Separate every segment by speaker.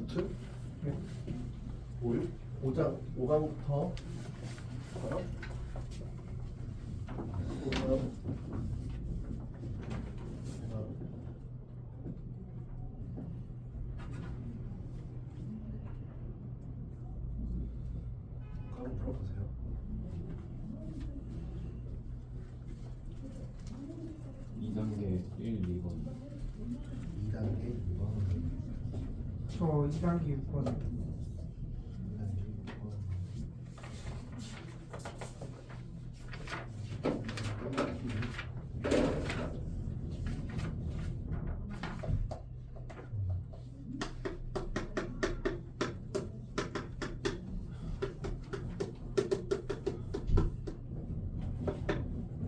Speaker 1: 루트
Speaker 2: 네.
Speaker 1: 5강부터 5강 풀어보세요.
Speaker 3: 2단계 1, 2번
Speaker 1: 2단계
Speaker 2: 저 2단계 6번.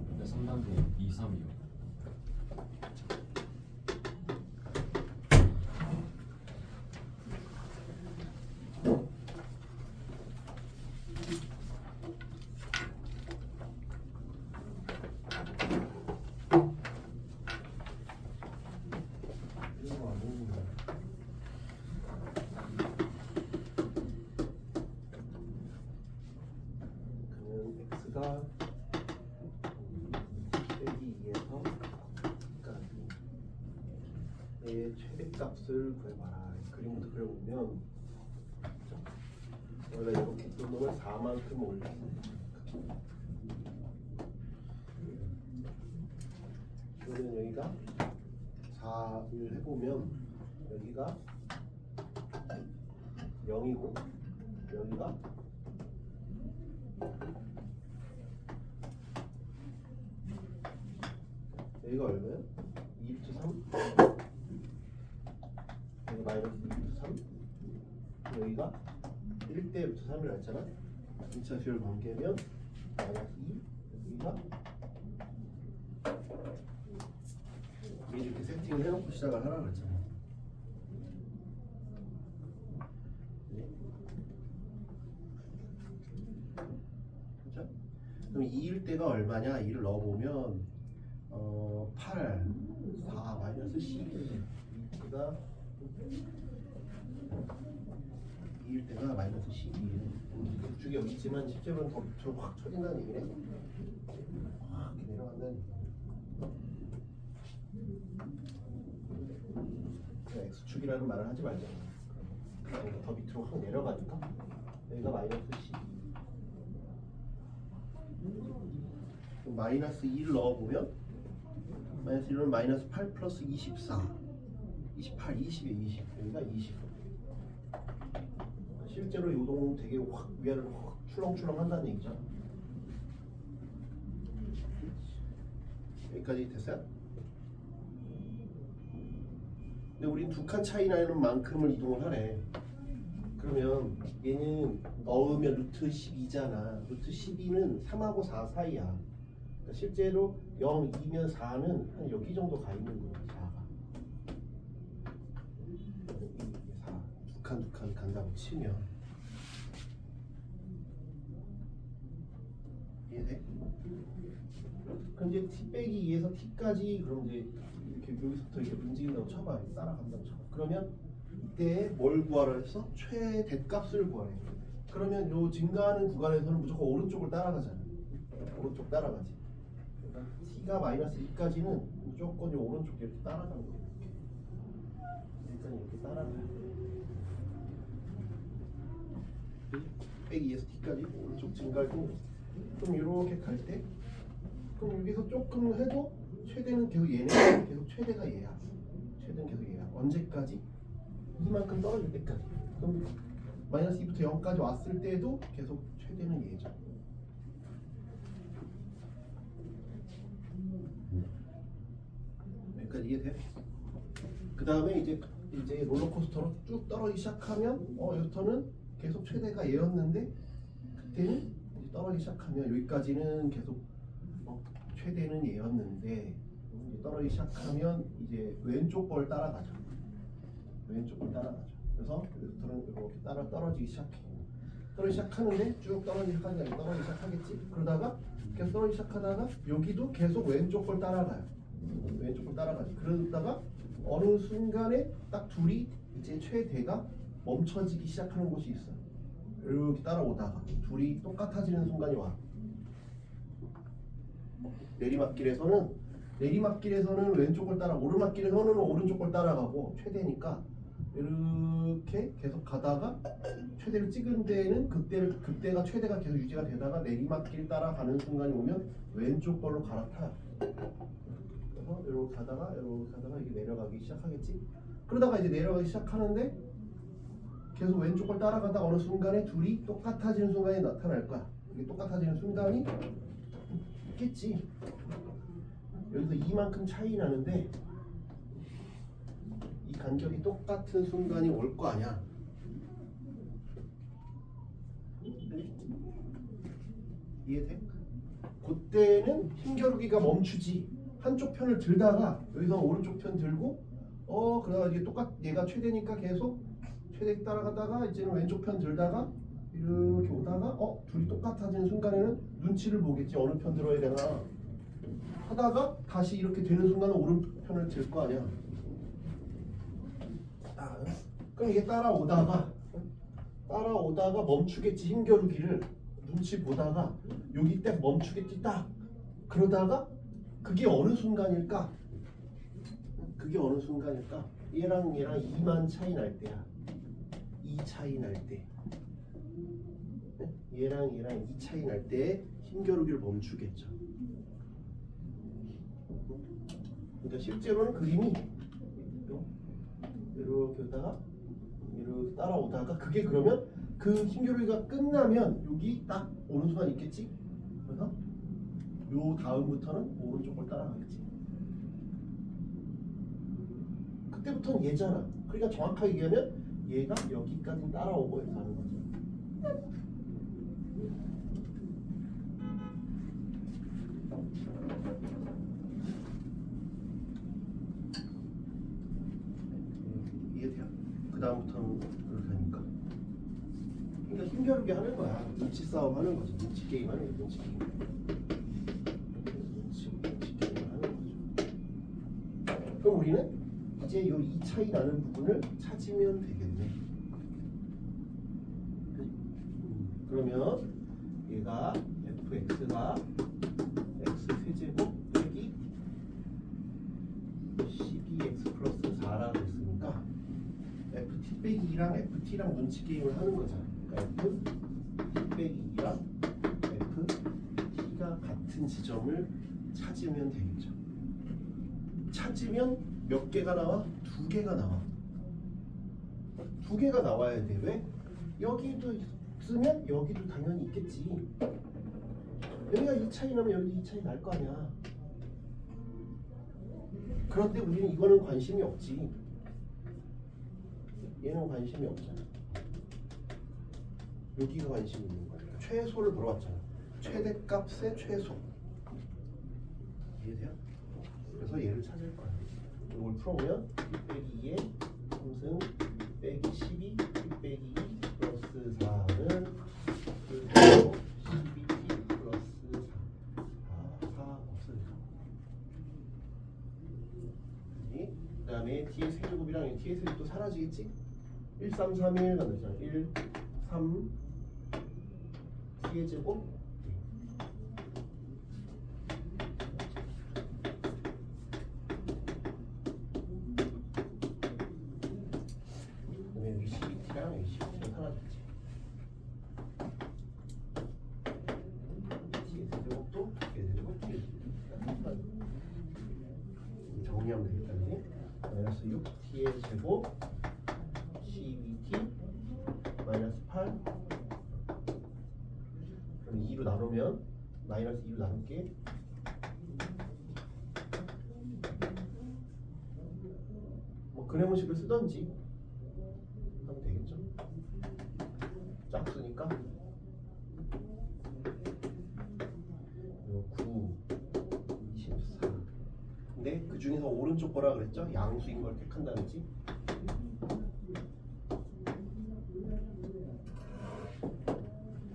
Speaker 3: 근데 3단계 2, 3이요.
Speaker 1: 그러면 x가 빼기 2에서 까지 의 최대값을 구해봐라. 그림부터 그려보면 원래 이렇게 뜬 놈을 4만큼 올렸어요. 그러면 여기가 4를 해보면 여기가 0이고 여기가 여기가 얼마예요? 2루트 3 여기 마이너스 2루트 3 여기가 1대 루트 3이라 했잖아. 2차 비율 관계면 마이너스 2 여기가 미리 이렇게 세팅을 해놓고 시작을 하라고 했잖아. 네. 그렇죠? 그럼 2일 때가 얼마냐? 2를 넣어보면 8, 4, 마이너스 12 2가 2일 때가 마이너스 12 극축이 여기 있지만 실제로는 더 밑으로 확 쳐진다는 얘기네. 확 내려간다는 얘기. X축이라는 말을 하지 말자. 그러니까 더 밑으로 확 내려가니까 여기가 마이너스 12 마이너스 2를 넣어보면 마이너스 1은 마이너스 8 플러스 24 28, 20에 20 여기가 20 실제로 요동 되게 확 위아래로 확 출렁출렁 한다는 얘기죠. 여기까지 됐어요? 근데 우리 두 칸 차이 나는 만큼을 이동을 하래. 그러면 얘는 넣으면 루트 12잖아. 루트 12는 3하고 4 사이야. 그러니까 실제로 0, 2면 4는 한 여기 정도 가 있는 거야. 4가. 4. 두 칸 간다고 치면. 이해돼? 그럼 이제 t 빼기 2에서 t까지 그럼 이제 이렇게 여기서부터 이렇게 움직인다고 쳐봐. 따라간다고 쳐봐. 그러면 이때 뭘 구하라 했어? 최대값을 구하래. 그러면 요 증가하는 구간에서는 무조건 오른쪽을 따라가잖아. 오른쪽 따라가지. 그러니까 t가 마이너스 2까지는 무조건 요 오른쪽 이렇게 따라가는 거야. 일단 이렇게 따라가요. 빼기 2에서 t까지 오른쪽 증가하고 그럼 이렇게 갈 때 그럼 여기서 조금 해도 최대는 계속 얘네 계속 최대가 얘야. 최대는 계속 얘야. 언제까지? 이만큼 떨어질 때까지. 그럼 마이너스 2부터 0까지 왔을 때도 계속 최대는 얘죠. 여기까지 이해돼? 그 다음에 이제 롤러코스터로 쭉 떨어지기 시작하면 여기부터는 계속 최대가 얘였는데 그때는 이제 떨어지기 시작하면 여기까지는 계속 최대는 얘였는데 이제 떨어지기 시작하면 이제 왼쪽 걸 따라가죠. 왼쪽 걸 따라가죠. 그래서 여기부터는 이렇게 떨어지기 시작해. 떨어지기 시작하는데 쭉 떨어지기 시작하지 않고 떨어지기 시작하겠지. 그러다가 계속 떨어지기 시작하다가 여기도 계속 왼쪽 걸 따라가요. 왼쪽 걸 따라가지. 그러다가 어느 순간에 딱 둘이 이제 최대가 멈춰지기 시작하는 곳이 있어. 이렇게 따라오다가 둘이 똑같아지는 순간이 와. 내리막길에서는 왼쪽을 따라, 오르막길에서는 오른쪽을 따라가고, 최대니까 이렇게 계속 가다가 최대를 찍은 데에는 그때가 최대가 계속 유지가 되다가 내리막길 따라가는 순간이 오면 왼쪽 걸로 갈아타. 그래서 이렇게 가다가 이게 내려가기 시작하겠지. 그러다가 이제 내려가기 시작하는데 계속 왼쪽 걸 따라가다가 어느 순간에 둘이 똑같아지는 순간이 나타날 거야. 이게 똑같아지는 순간이 있겠지. 여기서 이만큼 차이 나는데 이 간격이 똑같은 순간이 올 거 아니야. 이해돼? 그때는 힘겨루기가 멈추지. 한쪽 편을 들다가 여기서 오른쪽 편 들고 그러다가 이게 얘가 최대니까 계속 최대 따라가다가 이제는 왼쪽 편 들다가 이렇게 오다가 둘이 똑같아지는 순간에는 눈치를 보겠지. 어느 편 들어야 되나 하다가 다시 이렇게 되는 순간은 오른편을 들 거 아니야. 그럼 이게 따라오다가 멈추겠지. 힘겨루기를 눈치 보다가 여기 딱 멈추겠지. 딱 그러다가 그게 어느 순간일까? 얘랑 2만 차이 날 때야. 2 차이 날 때. 얘랑 2 차이 날 때 힘겨루기를 멈추겠죠. 그러니까 실제로는 그림이 이렇게 오다가 이렇게 따라오다가 그게 그러면 그 힘겨루기가 끝나면 여기 딱 오는 순간 있겠지. 그래서 요 다음부터는 오른쪽을 따라가겠지. 그때부터는 얘잖아. 그러니까 정확하게 얘기하면 얘가 여기까지 따라오고 이렇게 가는 거죠. 이해돼요? 그 다음부터는 그렇게 하니까. 그러니까 힘겨루게 하는 거야. 눈치 싸움 하는 거지. 눈치 게임 하는 거지. 눈치 게임. 눈치 게임을 하는 거죠. 그럼 우리는 이제 요 2 차이 나는 부분을 찾으면 되겠네. 그러면 얘가 fx가 x 세제곱 빼기 12x 플러스 4라고 했으니까 ft 빼기 2랑 ft랑 눈치 게임을 하는 거잖아. 그러니까 ft 빼기 2랑 ft가 같은 지점을 찾으면 되겠죠. 찾으면 몇 개가 나와? 2개가 나와. 2개가 나와야 돼. 왜? 여기도 있으면 여기도 당연히 있겠지. 여기가 2 차이 나면 여기도 2 차이 날 거 아니야. 그런데 우리는 이거는 관심이 없지. 얘는 관심이 없잖아. 여기가 관심이 있는 거야. 최소를 보러 왔잖아. 최대값의 최소. 이해돼요? 그래서 얘를 찾을 거야. 이걸 풀어보면 2 빼기 2에 3승 빼기 12 빼기 2 플러스 4는 12t 플러스 4 없으니까. 그 다음에 t의 세제곱이랑 t의 세제곱도 사라지겠지? 1, 3, 3, 1 만들잖아. 1, 3 t의 제곱 여기 12t랑 여기 12t랑 사라졌지. t의 세제곱도 t의 세제곱 t의 세제곱 정리하면 되겠다. 그지? 마이너스 6t의 제곱 12t 마이너스 8 그럼 2로 나누면 마이너스 2로 나눌게 뭐 그래모식을 쓰던지 하면 되겠죠. 짝수니까 9 24 근데 그 중에서 오른쪽 거라 그랬죠? 양수인 걸 택한다는지.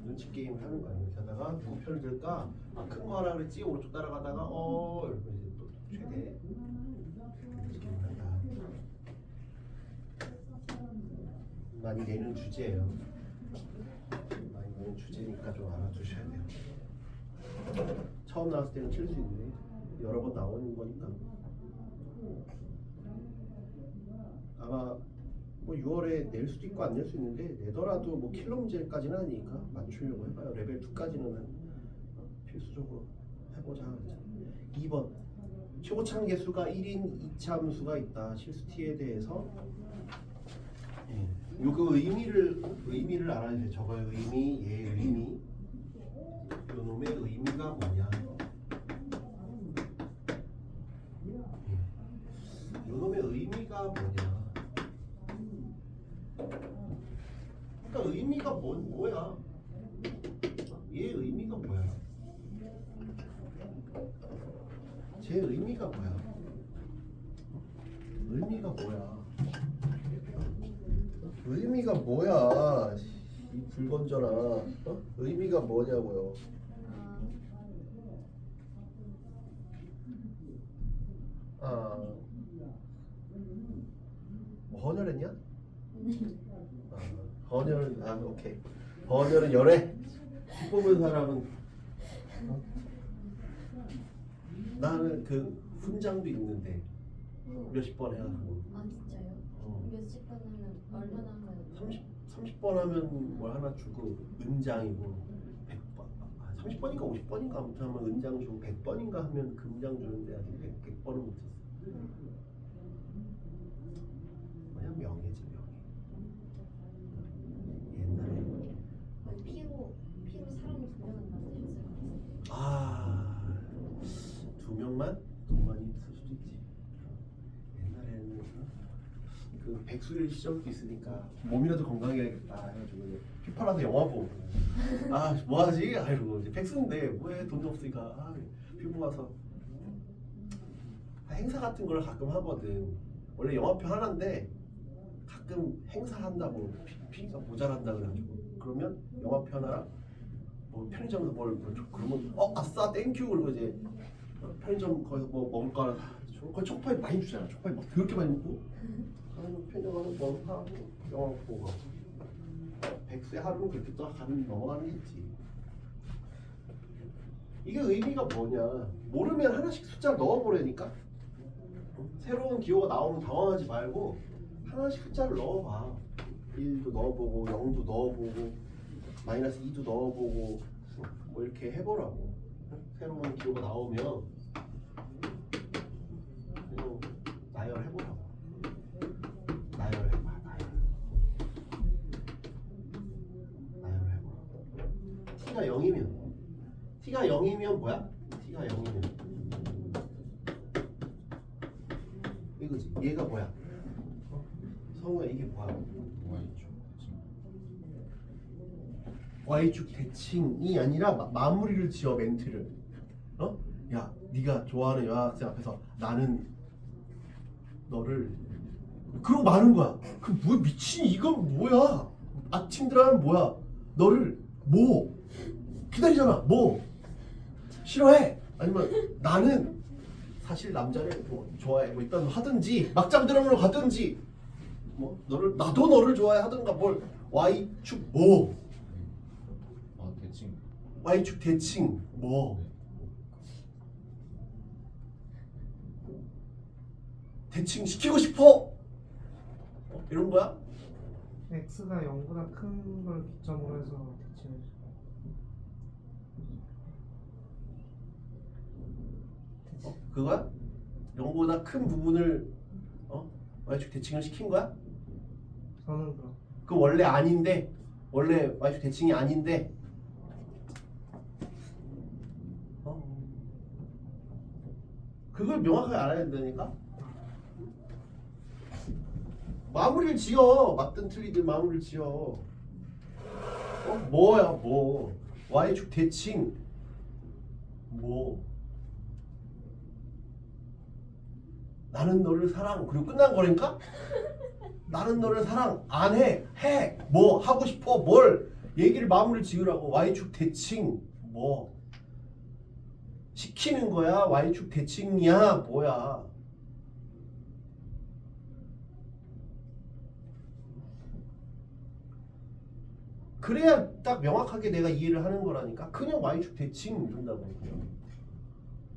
Speaker 1: 눈치 게임을 하는 거야. 이렇게 하다가 누구 편을 들까? 큰 거 하라 그랬지? 오른쪽 따라가다가 이렇게 이제 또 최대 눈치 게임을 한다. 많이 내는 주제예요. 많이 내는 주제니까 좀 알아두셔야 돼요. 처음 나왔을 때는 칠 수 있는데 여러 번 나오는 거니까 아마 뭐 6월에 낼 수도 있고 안 낼 수 있는데 내더라도 뭐 킬러 문제까지는 아니니까 맞추려고 해봐요. 레벨 2까지는 필수적으로 해보자. 2번 최고참 개수가 1인 이참수가 있다. 실수티에 대해서 요그 의미를 알아야 돼. 저거의 의미, 얘의 의미, 요 놈의 의미가 뭐냐? 요 놈의 의미가 뭐냐? 그러니까 의미가 뭐야? 얘의 의미가 뭐야? 제 의미가 뭐야? 의미가 뭐야? 의미가 뭐야? 이 불건전아. 어? 의미가 뭐냐고요? 아, 뭐 헌혈했냐? 헌혈은 오케이. 헌혈은 열애. 피 뽑은 사람은 나는 그 훈장도 있는데 몇십 번 해가지고.
Speaker 4: 아 진짜요? 몇십 번 하면 얼마나 하면?
Speaker 1: 30번 하면 뭘 하나 주고 은장이고 100번 30번인가 50번인가 아무튼 하면 은장 주고 100번인가 하면 금장 주는데 아직 100번은 못했어. 그냥 명예지 명예. 옛날에
Speaker 4: 피로 사람을 두 명은 만드셨을 것 같아요.
Speaker 1: 두 명만? 더 많이 있을 수도 있지. 옛날에는 그 백수일 시절도 있으니까 몸이라도 건강해야겠다 해가지고 피 팔아서 영화 보고 뭐하지? 아이고 이제 백수인데 뭐해 돈도 없으니까 피 모아서 행사 같은 걸 가끔 하거든. 원래 영화표 하나인데 가끔 행사한다고 피가 모자란다 그래가지고 그러면 영화표 하나랑 뭐 편의점에서 뭘 그러면 아싸 땡큐 그러고 이제 편의점 거기서 뭐 먹을 거 하나 거기 촉파이 많이 주잖아. 촉파이 막 그렇게 많이 먹고 편의점 가서 뭐 사고 영화 보고 백수의 하루는 그렇게 또 넘어가는 거지. 이게 의미가 뭐냐? 모르면 하나씩 숫자를 넣어보라니까. 새로운 기호가 나오면 당황하지 말고 하나씩 숫자를 넣어봐. 1도 넣어보고 0도 넣어보고 마이너스 2도 넣어보고 뭐 이렇게 해보라고. 새로운 기호가 나오면 그냥 나열해보라고. 나열해봐. 나열해보라고. T가 0이면 뭐야? T가 0이면 이거지. 얘가 뭐야? 성우야 이게 뭐야? Y축 대칭이 아니라 마무리를 지어 멘트를. 야, 네가 좋아하는 여학생 앞에서 나는 너를 그러고 마는 거야. 그 뭐 미친 이건 뭐야? 아침들아는 뭐야? 너를 뭐 기다리잖아. 뭐 싫어해? 아니면 나는 사실 남자를 뭐 좋아해. 뭐 일단 하든지 막장 드라마로 가든지 뭐 나도 너를 좋아해 하든가 뭘 Y축 뭐
Speaker 3: 대칭.
Speaker 1: Y축 대칭 뭐 대칭 시키고 싶어 이런 거야?
Speaker 2: x가 0보다 큰 걸 기점으로 해서 대칭을
Speaker 1: 그거야? 0보다 큰 부분을 Y축 대칭을 시킨 거야?
Speaker 2: 저는 그럼
Speaker 1: 그 원래 아닌데 원래 Y축 대칭이 아닌데 그걸 명확하게 알아야 된다니까? 마무리를 지어. 맞든 틀리든 마무리를 지어. 뭐야 뭐 Y축 대칭 뭐 나는 너를 사랑 그리고 끝난 거니까? 나는 너를 사랑 안 해. 해. 뭐 하고 싶어. 뭘 얘기를 마무리를 지으라고. Y축 대칭 뭐 시키는 거야? Y축 대칭이야? 뭐야? 그래야 딱 명확하게 내가 이해를 하는 거라니까. 그냥 y축 대칭 이런다고 그냥.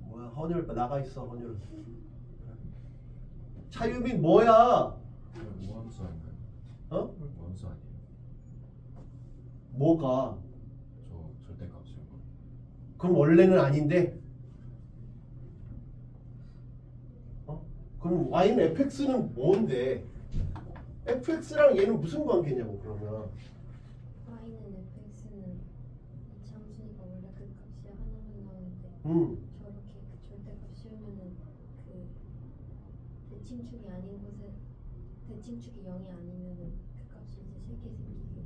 Speaker 1: 뭐야 헌혈 나가 있어 헌혈. 차유민 뭐야?
Speaker 3: 무함수 아닌가요?
Speaker 1: 어?
Speaker 3: 무함수 아니에요?
Speaker 1: 뭐가?
Speaker 3: 저 절대값이요.
Speaker 1: 그럼 원래는 아닌데? 어? 그럼 y는 fx는 뭔데? fx랑 얘는 무슨 관계냐고 그러면.
Speaker 4: y는 fx는 이차함수니까 원래 그 값이 하나만 나오는데 저렇게 그 절대값 씌우면은 그 대칭축이 아닌 곳에 대칭축이 0이 아니면은 그 값이 이제 3개 생기게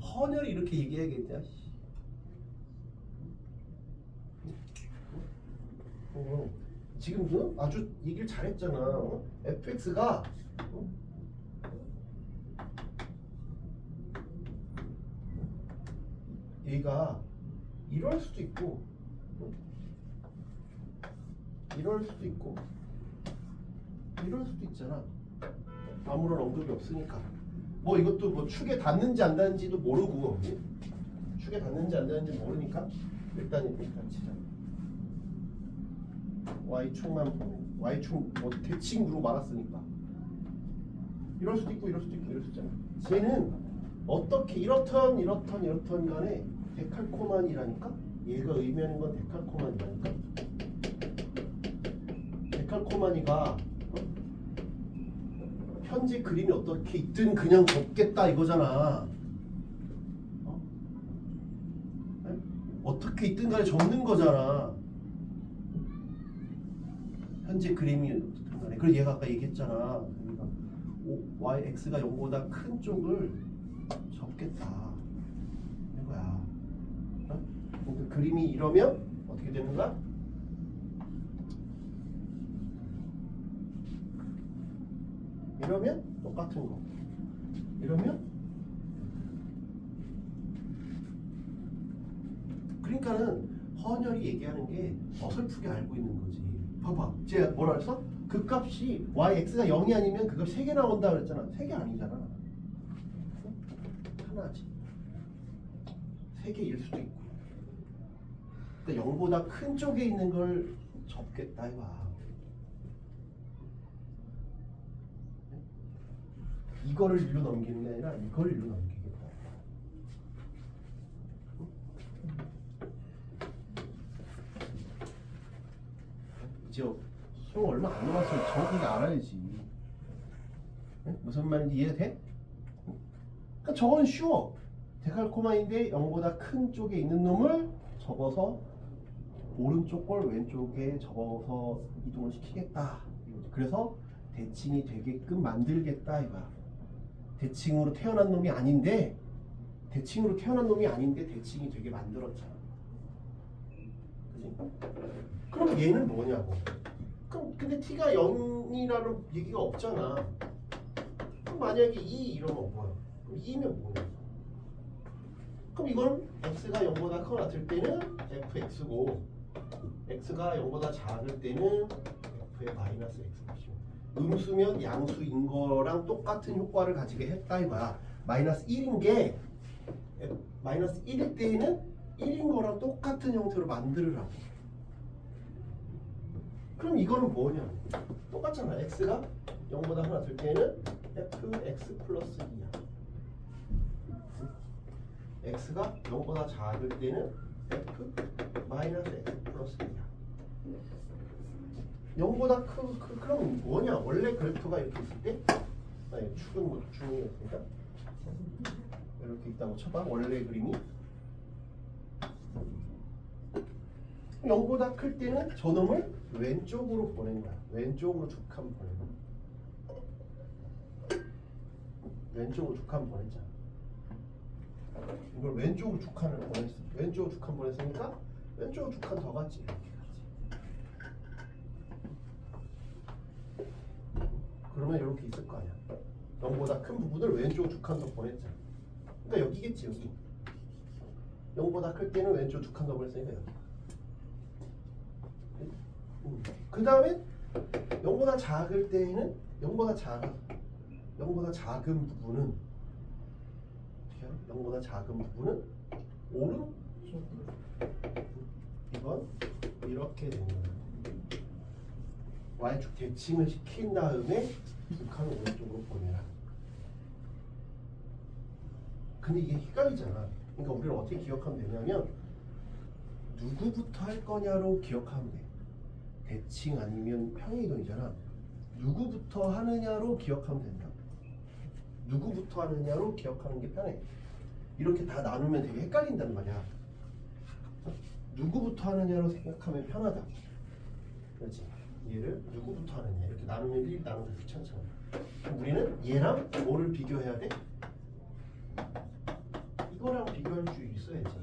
Speaker 1: 헌혈이 이렇게 얘기해야겠냐? 지금 아주 얘기를 잘했잖아. fx가 얘가 이럴 수도 있고 이럴 수도 있고 이럴 수도 있잖아. 아무런 언급이 없으니까. 뭐 이것도 뭐 축에 닿는지 안 닿는지도 모르고 축에 닿는지 안 닿는지 모르니까 일단 치자. y축만 보면 y축 뭐 대칭으로 말았으니까 이럴 수도 있고 이럴 수도 있고 이럴 수 있잖아. 쟤는 어떻게 이렇던 간에 데칼코만이라니까. 얘가 의미하는 건 데칼코만이라니까. 데칼코만이가 현재 그림이 어떻게 있든 그냥 접겠다 이거잖아. 어떻게 있든 간에 접는 거잖아. 현재 그림이 어떻든 간에. 그래서 얘가 아까 얘기했잖아. 그러니까 yx가 0보다 큰 쪽을 접겠다 이거야. 그러니까 그림이 이러면 어떻게 되는 거야? 이러면 똑같은 거. 이러면 그러니까는 헌혈이 얘기하는 게 어설프게 알고 있는 거지. 봐봐. 제가 뭐라 했어? 그 값이 yx가 0이 아니면 그 값이 3개 나온다 그랬잖아. 3개 아니잖아. 하나지. 3개일 수도 있고. 그러니까 0보다 큰 쪽에 있는 걸 접겠다 이거야. 이거를 일로 넘기는 게 아니라 이걸 일로 넘기겠다. 이제 수능 얼마 안 남았으면 정확하게 알아야지. 무슨 말인지 이해돼? 그러니까 저건 쉬워. 데칼코마인데 0보다 큰 쪽에 있는 놈을 접어서 오른쪽 걸 왼쪽에 접어서 이동을 시키겠다. 그래서 대칭이 되게끔 만들겠다 이거야. 대칭으로 태어난 놈이 아닌데 대칭이 되게 만들었잖아. 그지? 그럼 얘는 뭐냐고. 그럼 근데 t가 0이라는 얘기가 없잖아. 그럼 만약에 2 이러면 뭐야? 그럼 2면 뭐냐? 그럼 이건 x가 0보다 크거나 같을 때는 fx고 x가 0보다 작을 때는 f의 마이너스 x. 음수면 양수인 거랑 똑같은 효과를 가지게 했다 이거야. 마이너스 1인 게 마이너스 1일 때에는 1인 거랑 똑같은 형태로 만들으라고. 그럼 이거는 뭐냐? 똑같잖아. x가 0보다 하나 될 때는 fx 플러스 2야. x가 0보다 작을 때는 f 마이너스 x 플러스 2야. 0보다 그럼 뭐냐? 원래 그래프가 이렇게 있을 때 축은 뭐 중이었으니까 이렇게 있다고 쳐봐. 원래 그림이 0보다 클 때는 저놈을 왼쪽으로 보낸 거야. 왼쪽으로 죽하면 보낸 거야. 왼쪽으로 죽하면 보냈잖아. 이걸 왼쪽으로 죽한을 보냈어. 왼쪽으로 죽한 보냈으니까 왼쪽으로 죽한 더 갔지. 이렇게 갔지. 그러면 이렇게 있을 거 아니야. 0보다 큰 부분을 왼쪽 죽한 더 보냈잖아. 그러니까 여기겠지 여기. 0보다 클 때는 왼쪽 죽한 더 보냈으니까 여기. 그 다음에 0보다 작을 때에는 0보다 작은 부분은 0보다 작은 부분은 오른 이건 이렇게 되는 거예요. y축 대칭을 시킨 다음에 두 칸을 오른쪽으로 보내라. 근데 이게 헷갈리잖아. 그러니까 우리는 어떻게 기억하면 되냐면 누구부터 할 거냐로 기억하면 돼. 대칭 아니면 평행이동이잖아. 누구부터 하느냐로 기억하면 된다. 누구부터 하느냐로 기억하는 게 편해. 이렇게 다 나누면 되게 헷갈린단 말이야. 누구부터 하느냐로 생각하면 편하다. 그렇지? 얘를 누구부터 하느냐 이렇게 나누면 1 나누면 귀찮잖아. 그럼 우리는 얘랑 뭐를 비교해야 돼? 이거랑 비교할 수 있어야지.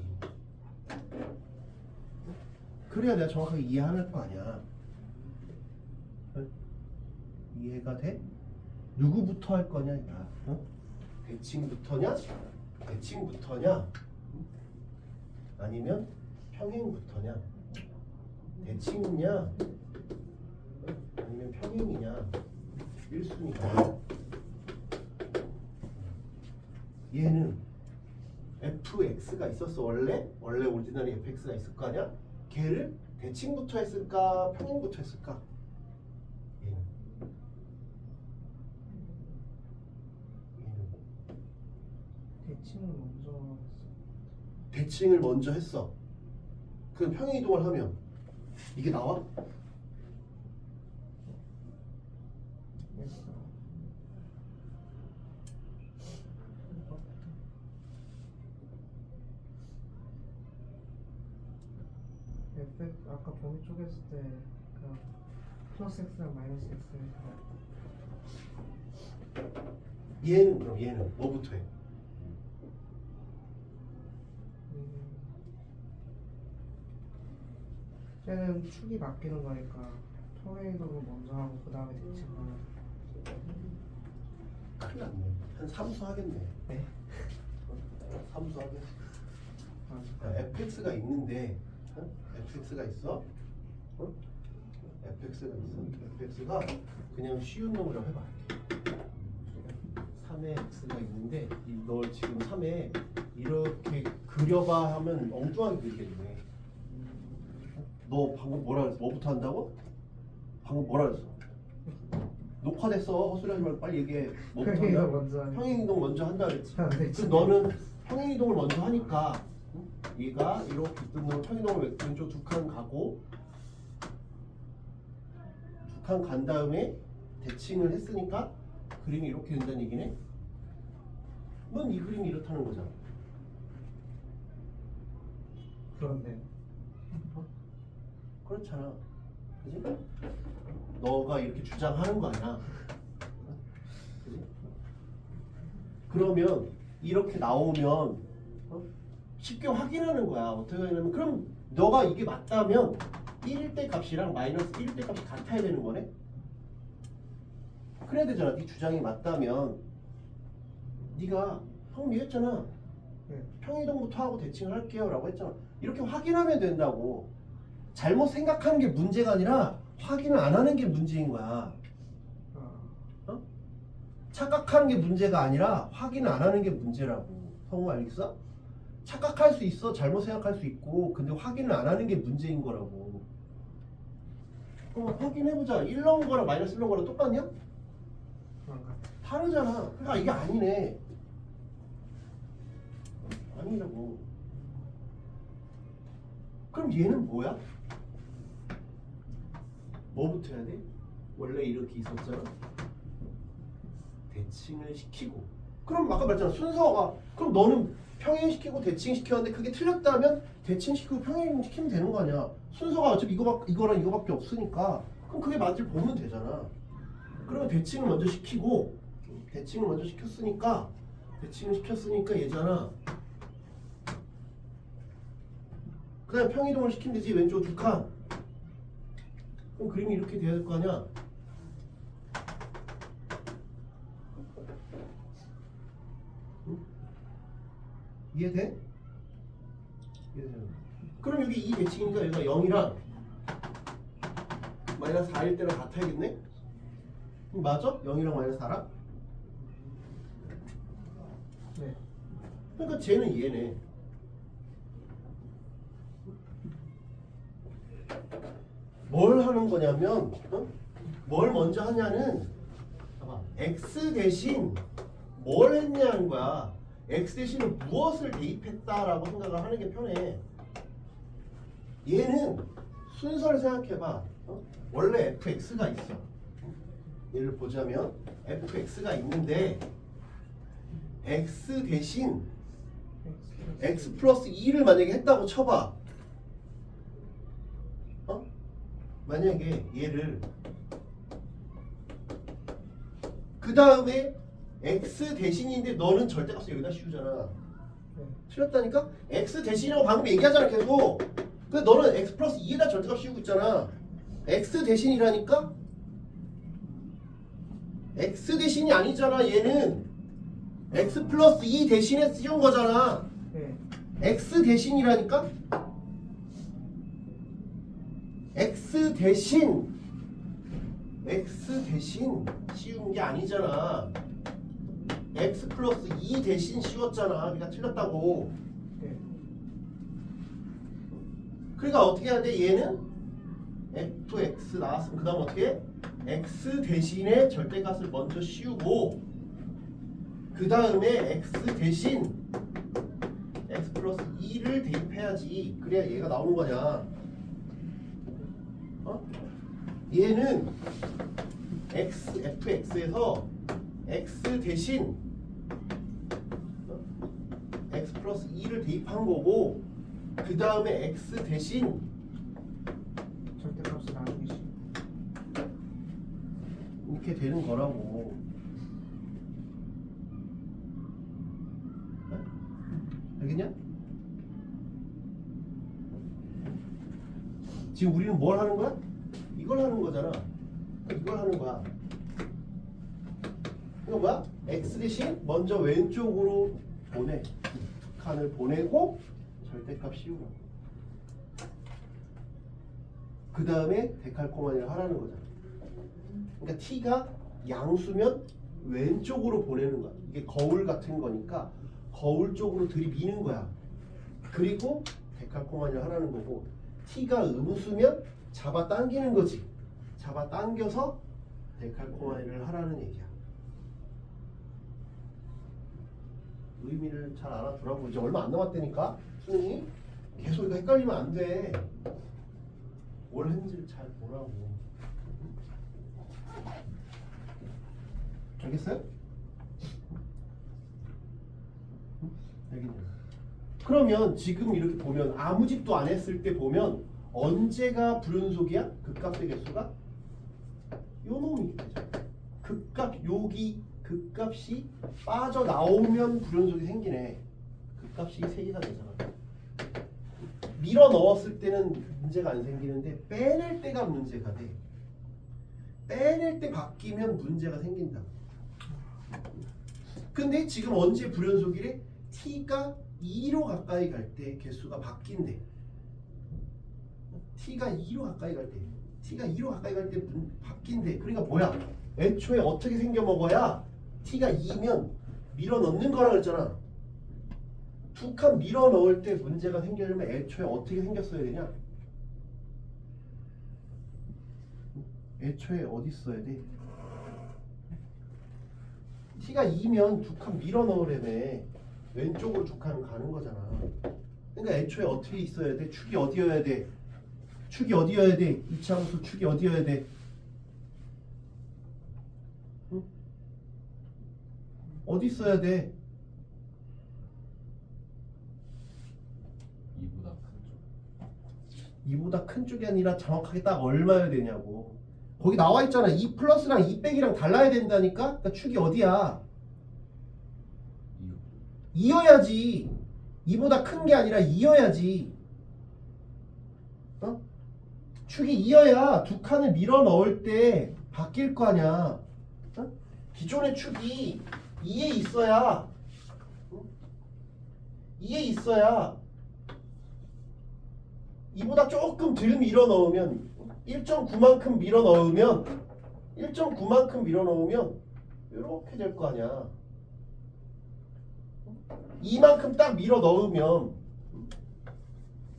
Speaker 1: 그래야 내가 정확하게 이해할 거 아니야. 이해가 돼? 누구부터 할 거냐 이거야. 대칭부터냐? 대칭부터냐? 아니면 평행부터냐? 대칭이냐? 아니면 평행이냐? 1순위냐? 얘는 fx가 있었어. 원래 오리지널이 fx가 있을 거 아니야? 걔를 대칭부터 했을까? 평행부터 했을까? 얘는 대칭을 먼저 했어. 그럼 평행이동을 하면 이게 나와?
Speaker 2: 아까 범위 쪼갰을 때 그 플러스 x랑 마이너스 x
Speaker 1: 얘는 그럼 얘는 뭐부터 해?
Speaker 2: 쟤는 축이 바뀌는 거니까 평행이동을 먼저 하고 그 다음에 대칭을.
Speaker 1: 큰일 났네. 한 3수 하겠네.
Speaker 2: 네?
Speaker 1: 3수 하겠네.
Speaker 2: 맞아.
Speaker 1: fx가 있는데 fx가 있어? fx가 있어. fx가 그냥 쉬운 놈으로 해봐. 3에 x가 있는데 너 지금 3에 이렇게 그려봐 하면 엉뚱하게 그리겠네. 너 방금 뭐라 그랬어? 뭐부터 한다고? 방금 뭐라 그랬어? 녹화됐어. 헛소리하지 말고 빨리 얘기해. 뭐부터
Speaker 2: 평행이동
Speaker 1: 한다?
Speaker 2: 먼저 하니까.
Speaker 1: 평행이동 먼저 한다 그랬지.
Speaker 2: 아, 네,
Speaker 1: 그럼 너는 평행이동을 먼저 하니까 얘가 이렇게 있던 평행이동을 왼쪽 두 칸 가고 두 칸 간 다음에 대칭을 했으니까 그림이 이렇게 된다는 얘기네. 넌 이 그림이 이렇다는 거잖아.
Speaker 2: 그런데
Speaker 1: 그렇잖아. 그지? 너가 이렇게 주장하는 거 아니야. 그지? 그러면 이렇게 나오면 쉽게 확인하는 거야. 어떻게 하냐면 그럼 너가 이게 맞다면 1일 때 값이랑 마이너스 1일 때 값이 같아야 되는 거네. 그래야 되잖아. 네 주장이 맞다면 네가 방금 얘기했잖아.
Speaker 2: 네.
Speaker 1: 평이동부터 하고 대칭을 할게요 라고 했잖아. 이렇게 확인하면 된다고. 잘못 생각하는 게 문제가 아니라 확인을 안 하는 게 문제인 거야. 어? 착각하는 게 문제가 아니라 확인을 안 하는 게 문제라고. 성우 알겠어? 착각할 수 있어. 잘못 생각할 수 있고. 근데 확인을 안 하는 게 문제인 거라고. 그럼 확인해보자. 1 넣은 거랑 마이너스 1 넣은 거랑 똑같냐? 다르잖아. 그러니까 이게 아니네. 아니라고. 그럼 얘는 뭐야? 뭐부터 해야 돼? 원래 이렇게 있었잖아. 대칭을 시키고. 그럼 아까 말했잖아. 순서가. 그럼 너는 평행시키고 대칭시켰는데 그게 틀렸다면 대칭시키고 평행시키면 되는 거 아니야. 순서가 어차피 이거랑 이거밖에 없으니까. 그럼 그게 맞을 보면 되잖아. 그러면 대칭을 먼저 시키고 대칭을 먼저 시켰으니까 얘잖아. 그 다음에 평이동을 시키면 되지. 왼쪽 두 칸. 그럼 그림이 이렇게 돼야 될 거 아니야. 응? 이해돼? 이해되잖아. 그럼 여기 이 대칭이니까 여기가 0이랑 마이너스 4일 때랑 같아야겠네? 맞아? 0이랑 마이너스 4랑?
Speaker 2: 네.
Speaker 1: 그러니까 쟤는 얘네. 뭘 하는 거냐면 뭘 먼저 하냐는 봐봐. x 대신 뭘 했냐는 거야. x 대신에 무엇을 대입했다라고 생각을 하는 게 편해. 얘는 순서를 생각해봐. 원래 fx가 있어. 얘를 보자면 fx가 있는데 x 대신 x 플러스 2를 만약에 했다고 쳐봐. 만약에 얘를 그 다음에 x 대신인데 너는 절대값을 여기다 씌우잖아. 틀렸다니까? x 대신이라고 방금 얘기하잖아 계속. 근데 너는 x 플러스 2에다 절대값 씌우고 있잖아. x 대신이라니까? x 대신이 아니잖아. 얘는 x 플러스 2 대신에 씌운 거잖아. x 대신이라니까? x 대신 씌운 게 아니잖아. x 플러스 2 대신 씌웠잖아. 그러니까 틀렸다고. 그러니까 어떻게 해야 돼? 얘는 fx 나왔으면 그 다음 어떻게 해? x 대신에 절대값을 먼저 씌우고 그 다음에 x 대신 x 플러스 2를 대입해야지. 그래야 얘가 나오는 거냐. 얘는 fx에서 x 대신 x 플러스 2를 대입한 거고 그 다음에 x 대신
Speaker 2: 절대값을 나누기 식.
Speaker 1: 이렇게 되는 거라고. 알겠냐? 지금 우리는 뭘 하는 거야? 이걸 하는 거잖아. 이걸 하는 거야. 이거 뭐야? x 대신 먼저 왼쪽으로 보내. 칸을 보내고 절대값 씌우라고. 그 다음에 데칼코마니를 하라는 거잖아. 그러니까 t가 양수면 왼쪽으로 보내는 거야. 이게 거울 같은 거니까 거울 쪽으로 들이미는 거야. 그리고 데칼코마니를 하라는 거고, t가 음수면 잡아 당기는 거지. 잡아 당겨서 데칼코마니를 하라는 얘기야. 의미를 잘 알아두라고. 이제 얼마 안 남았다니까 수능이. 계속 이거 헷갈리면 안 돼. 뭘 했는지를 잘 보라고. 알겠어요? 알겠네요. 그러면 지금 이렇게 보면 아무 집도 안 했을 때 보면 언제가 불연속이야? 극값의 개수가? 요 놈이 되죠. 극값 여기 극값이 빠져나오면 불연속이 생기네. 극값이 3개가 되잖아. 밀어 넣었을 때는 문제가 안 생기는데 빼낼 때가 문제가 돼. 빼낼 때 바뀌면 문제가 생긴다. 근데 지금 언제 불연속이래? t가 2로 가까이 갈 때 개수가 바뀐대. t가 2로 가까이 갈 때, t가 2로 가까이 갈 때 바뀐대. 그러니까 뭐야? 애초에 어떻게 생겨 먹어야 t가 2면 밀어 넣는 거라 그랬잖아. 두 칸 밀어 넣을 때 문제가 생기려면 애초에 어떻게 생겼어야 되냐? 애초에 어디 있어야 돼? t가 2면 두 칸 밀어 넣으려면 왼쪽으로 두 칸 가는 거잖아. 그러니까 애초에 어떻게 있어야 돼? 축이 어디여야 돼? 축이 어디여야 돼? 이차함수 축이 어디여야 돼? 응? 어디 있어야 돼?
Speaker 3: 2보다 큰 쪽.
Speaker 1: 2보다 큰 쪽이 아니라 정확하게 딱 얼마여야 되냐고. 거기 나와 있잖아. 2 플러스랑 2 빼기랑 달라야 된다니까? 그러니까 축이 어디야? 2여야지. 2보다 큰 게 아니라 2여야지. 어? 축이 2여야 두 칸을 밀어 넣을 때 바뀔 거 아니야. 어? 기존의 축이 2에 있어야 2에 있어야 2보다 조금 덜 밀어 넣으면 1.9만큼 밀어 넣으면 1.9만큼 밀어 넣으면 이렇게 될 거 아니야. 이만큼 딱 밀어 넣으면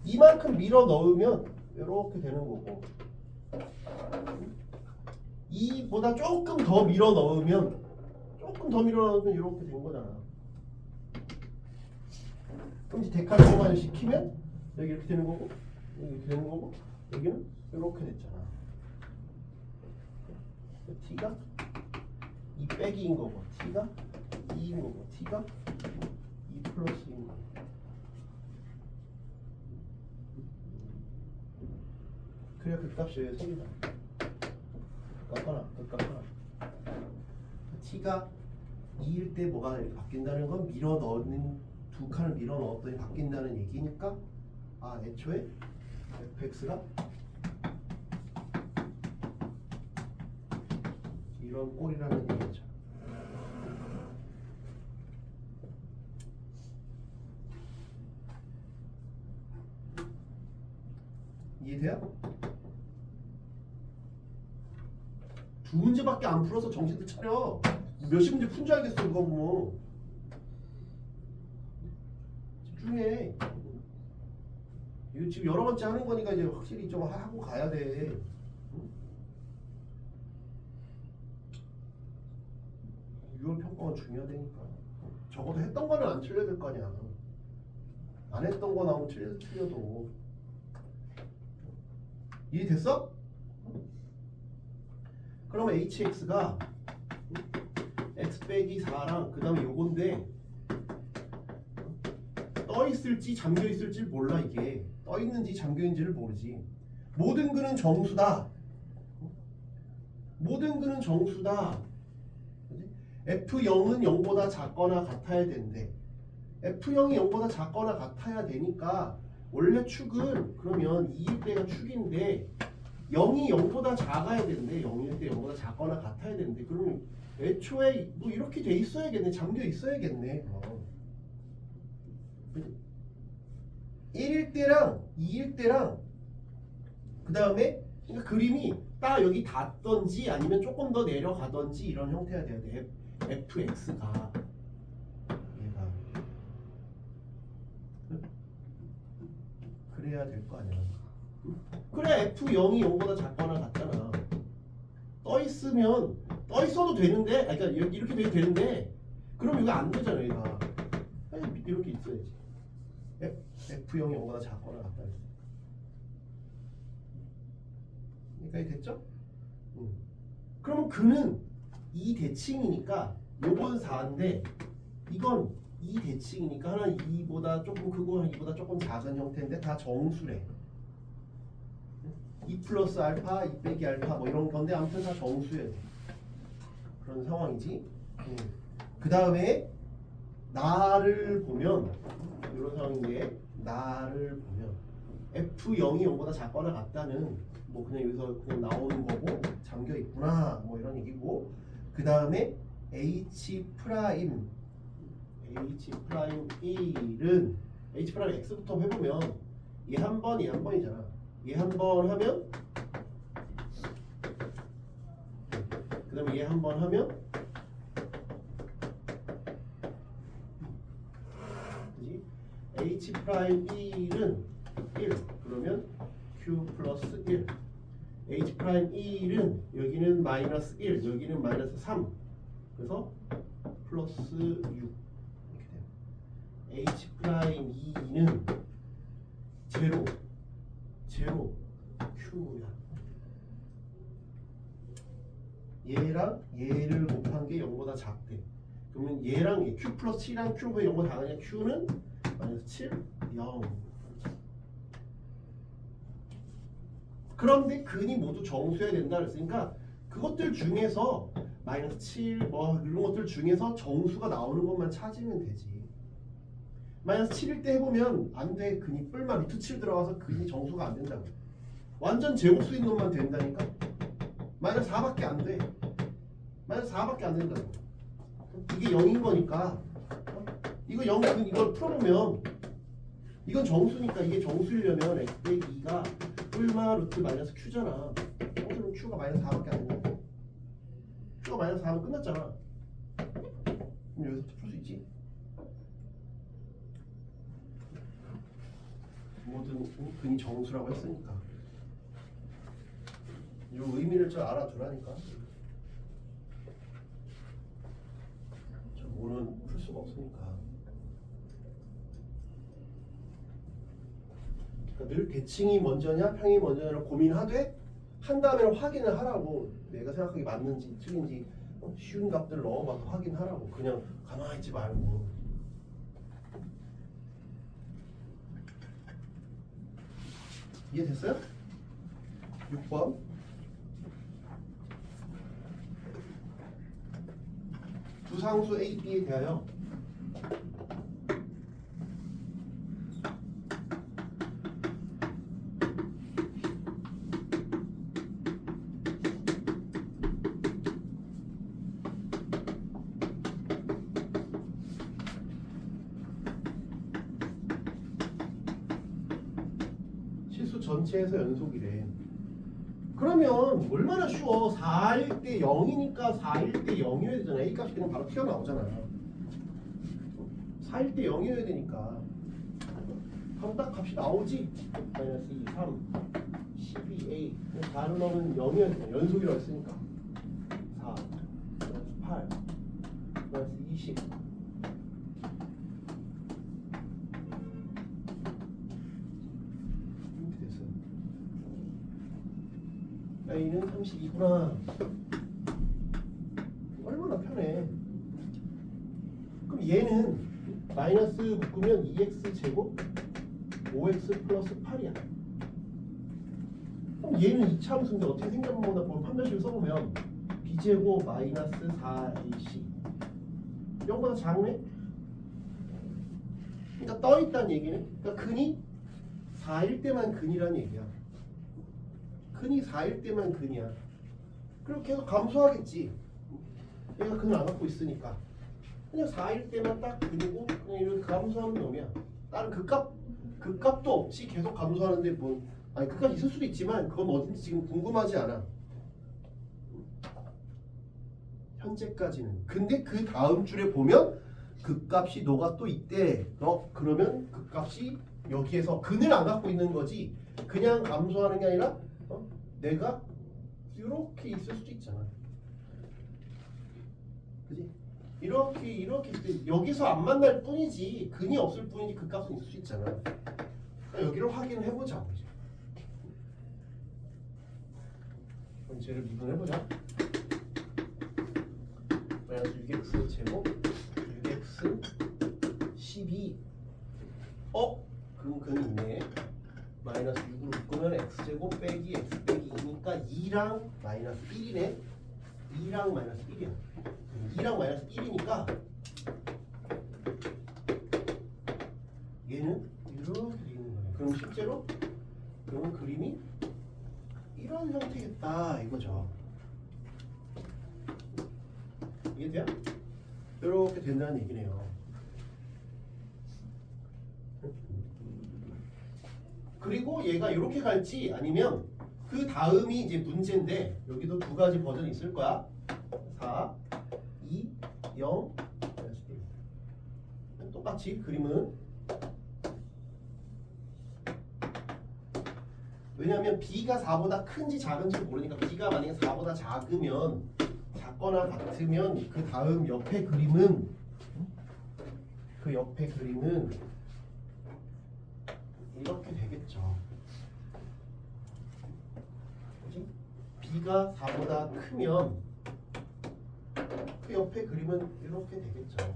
Speaker 1: 이만큼 밀어 넣으면 이렇게 되는 거고 이보다 조금 더 밀어 넣으면 이렇게 된 거잖아. 그럼 이제 데칼코마니를 시키면 여기 이렇게 되는 거고 여기 이렇게 되는 거고 여기는 이렇게 됐잖아. t가 2 빼기인 거고 t가 2인 거고 t가 2 플러스인 거고. 그래야 그 값이 왜 생기나? 깎아라. t가 2일 때 뭐가 바뀐다는 건 밀어 넣는 두 칸을 밀어 넣었더니 바뀐다는 얘기니까 애초에 fx가 이런 꼴이라는 얘기죠. 이해돼요? 두 문제밖에 안 풀어서 정신을 차려. 몇십 문제 푼 줄 알겠어 이거 보면. 집중해. 이거 지금 여러 번째 하는 거니까 이제 확실히 좀 하고 가야 돼. 응? 6월 평가가 중요하다니까. 적어도 했던 거는 안 틀려야 될 거 아니야. 안 했던 거 나오면 틀려도. 이해됐어? 그러면 hx가 x 빼기 4랑 그 다음에 요건데 떠 있을지 잠겨 있을지 몰라. 이게 떠 있는지 잠겨 있는지를 모르지. 모든 근은 정수다. f0은 0보다 작거나 같아야 되는데 f0이 0보다 작거나 같아야 되니까 원래 축은 그러면 2일 때가 축인데 0이 0보다 작아야 되는데 0일 때 0보다 작거나 같아야 되는데 그러면 애초에 뭐 이렇게 돼 있어야겠네. 잠겨 있어야겠네. 1일 때랑 2일 때랑 그 다음에 그러니까 그림이 딱 여기 닿던지 아니면 조금 더 내려가던지 이런 형태가 돼야 돼. fx가 얘가 그래야 될 거 아니야. 그래 f0이 0보다 작거나 같잖아. 떠 있어도 되는데 그러니까 이렇게 돼도 되는데 그럼 이거 안 되잖아. 얘가 이렇게 있어야지. f0이 0보다 작거나 같다 했어. 여기까지 됐죠? 그러면 그는 2대칭이니까 요건 4인데 이건 2대칭이니까 하나는 2보다 조금 크고 하나는 2보다 조금 작은 형태인데 다 정수래. 2 플러스 알파, 2 빼기 알파 뭐 이런 건데 아무튼 다 정수야 돼. 그런 상황이지. 그 다음에 나를 보면 이런 상황인데 나를 보면 f0이 0보다 작거나 같다는 뭐 그냥 여기서 그냥 나오는 거고 잠겨 있구나 뭐 이런 얘기고 그 다음에 h 프라임 1은 h 프라임 x부터 해보면 얘 한 번, 얘 한 번이잖아. 얘 한 번 하면 그 다음에 얘 한 번 하면 그지? h 프라임 1은 1 그러면 q 플러스 1 h 프라임 1은 여기는 마이너스 1 여기는 마이너스 3 그래서 플러스 6 이렇게 돼요. h 프라임 2는 제로 q야. 얘랑 얘를 곱한 게 0보다 작대. 그러면 얘랑 q 플러스 7이랑 q가 0보다 작으니까 q는 마이너스 7, 0. 그런데 근이 모두 정수여야 된다 그랬으니까 그것들 중에서 마이너스 7 뭐 이런 것들 중에서 정수가 나오는 것만 찾으면 되지. 마이너스 7일 때 해보면 안 돼. 근이 뿔만 루트 7 들어가서 근이 정수가 안 된다고. 완전 제곱수인 놈만 된다니까. 마이너스 4밖에 안 돼. 마이너스 4밖에 안 된다고. 이게 0인 거니까 이거 0은 이걸 풀어보면 이건 정수니까 이게 정수이려면 x 빼기 2가 뿔마 루트 마이너스 q잖아. 그럼 q가 마이너스 4밖에 안 된다. q가 마이너스 4면 끝났잖아. 그럼 여기서 풀 수 있지. 모든 근이 정수라고 했으니까 이 의미를 좀 알아두라니까. 저 뭐는 풀 수가 없으니까. 그러니까 늘 대칭이 먼저냐 평이 먼저냐를 고민하되 한 다음에는 확인을 하라고. 내가 생각하기 맞는지 틀린지 쉬운 값들 넣어봐서 확인하라고. 그냥 가만히 있지 말고. 이해됐어요? 6번 두상수 A, B에 대하여 실수 전체에서 연속이래. 그러면 얼마나 쉬워. 4일 때 0이니까 4일 때 0이어야 되잖아. A 값이 그냥 바로 튀어나오잖아. 4일 때 0이어야 되니까. 그럼 딱 값이 나오지. 마이너스 2, 3, 12A 4를 넣으면 0이어야 되잖아. 연속이라고 했으니까 4, 마이너스 8, 마이너스 20. 이렇게 됐어요. A는 32구나. 얼마나 편해. 그럼 얘는 마이너스 묶으면 2x 제곱 5x 플러스 8이야. 그럼 얘는 이차함수인데 어떻게 생겼나 보면 판별식을 써보면 b제곱 마이너스 4ac 0보다 작네? 그러니까 떠있다는 얘기는, 그러니까 근이 4일 때만 근이라는 얘기야. 근이 4일 때만 근이야. 그럼 계속 감소하겠지. 얘가 근을 안 갖고 있으니까. 그냥 4일 때만 딱 근이고 그냥 이렇게 감소하는 놈이야. 다른 극값도 없이 계속 감소하는데 뭐, 아니 극값 있을 수도 있지만 그건 어딘지 지금 궁금하지 않아. 현재까지는. 근데 그 다음 줄에 보면 극값이 너가 또 있대. 그러면 극값이 여기에서 근을 안 갖고 있는 거지. 그냥 감소하는 게 아니라 내가 이렇게 있을 수도 있잖아. 그지? 이렇게 있을 때 여기서 안 만날 뿐이지 근이 없을 뿐이지 그 값은 있을 수 있잖아. 그러니까 여기를 확인해보자. 그럼 쟤를 미분해보자. 마이너스 6x 제곱 6x 12. 그럼 근이 있네. 마이너스 6으로 묶으면 x제곱 빼기 x 빼기 2니까 2랑 마이너스 1이네. 2랑 마이너스 1이야. 2랑 마이너스 1이니까 얘는 이렇게 돼 있는 거야. 그럼 실제로 그러면 그림이 이런 형태겠다 이거죠. 이해돼요? 이렇게 된다는 얘기네요. 그리고 얘가 이렇게 갈지 아니면 그 다음이 이제 문제인데 여기도 두 가지 버전이 있을 거야. 4, 2, 0, 1. 똑같이 그림은 왜냐하면 B가 4보다 큰지 작은지 모르니까 B가 만약에 4보다 작거나 같으면 그 다음 옆에 그림은 이렇게 되겠죠. 그지? B가 4보다 크면 그 옆에 그림은 이렇게 되겠죠.